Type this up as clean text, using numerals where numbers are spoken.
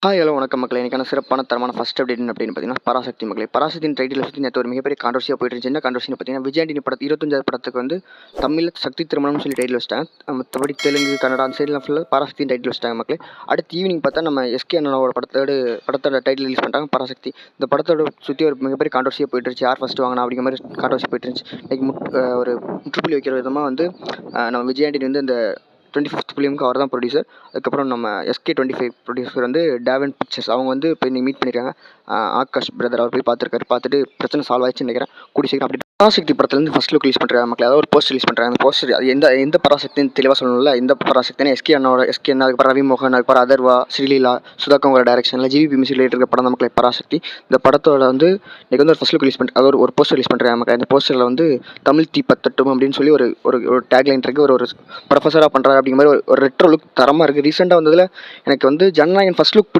Hello வணக்கம் மக்களே. எனக்கான சிறப்பான தரமான ஃபர்ஸ்ட் அப்டேட் அப்படின்னு பார்த்தீங்கன்னா, பராசக்தி மக்களே. பராசக்தியின் டைட்டில் சுற்றி நேற்று ஒரு மிகப்பெரிய கான்ட்ரோவர்சியாக போயிட்டு இருந்துச்சு. என்ன கான்ட்ரோவர்சின்னு பார்த்தீங்கன்னா, விஜய் ஆண்டனி படத்து 25வது படத்துக்கு வந்து தமிழில் சக்தி திருமணம்னு சொல்லி டைட்டில் வச்சிட்டாங்க. மற்றபடி தெலுங்கு, கன்னடா அந்த சைட்லாம் ஃபுல்லாக பராசக்தியின் டைட்டில் வச்சிட்டாங்க மக்களே. அடுத்து ஈவினிங் பார்த்தா நம்ம எஸ்கே அண்ணனோட படத்தோட டைட்டில் ரிலீஸ் பண்ணிட்டாங்க பராசக்தி. இந்த படத்தோட சுற்றி ஒரு மிகப்பெரிய கான்ட்ரோவர்சியாக போயிட்டு இருந்துச்சு. யார் ஃபஸ்ட்டு வாங்கினா அப்படிங்கிற மாதிரி கான்ட்ரோவர்சி போயிட்டு இருந்துச்சு. இன்னைக்கு ஒரு முற்றுப்புள்ளி வைக்கிற விதமாக வந்து நம்ம விஜய் ஆண்டனி வந்து இந்த 25th ஃபிலிமுக்கு அவர் தான் ப்ரொடியூசர். அதுக்கப்புறம் நம்ம SK25 ப்ரொடியூசர் வந்து டேவன் பிக்சர்ஸ் அவங்க வந்து இப்போ இன்னைக்கு மீட் பண்ணியிருக்காங்க. ஆகாஷ் பிரதர் அவர் போய் பார்த்துருக்காரு. பார்த்துட்டு பிரச்சனை சால்வ் ஆயிடுச்சுன்னு நினைக்கிறேன். கூடி சீக்கிரம் அப்படி பராசக்தி படத்துலேருந்து ஃபஸ்ட் லுக் ரிலீஸ் பண்ணுறாங்க மக்கள். அதாவது ஒரு போஸ்ட் ரிலீஸ் பண்ணுறாங்க. அந்த போஸ்டர் அது எந்த பராசக்தின்னு தெளிவாக சொல்லணும்ல. எந்த பராசக்தினா எஸ்கே அண்ணா, அதுக்கப்புறம் ரவி மோகன், அதுக்கப்புறம் அதர்வா, ஸ்ரீலீலா, சுதாகங்கோட டைரக்ஷனில் GVP மியூசிக் இருக்கிற படம் தான் மக்களை பராசக்தி. இந்த படத்தோட வந்து இன்னைக்கு வந்து ஒரு ஃபஸ்ட் லுக் ரிலீஸ் பண்ணுறாங்க. அதாவது ஒரு போஸ்டர் ரிலீஸ் பண்ணுறாங்க மக்கள். அந்த போஸ்டரில் வந்து தமிழ் தீ பத்தட்டும் அப்படின்னு சொல்லி ஒரு டேக்லைன் இருக்குது. ஒரு ப்ரொஃபஸராக பண்ணுறாரு அப்படிங்கிற மாதிரி ஒரு ரெட்ரோ லுக் தரமாக இருக்குது. ரீசெண்டாக வந்ததில் எனக்கு வந்து ஜனநாயகன் ஃபஸ்ட் லுக்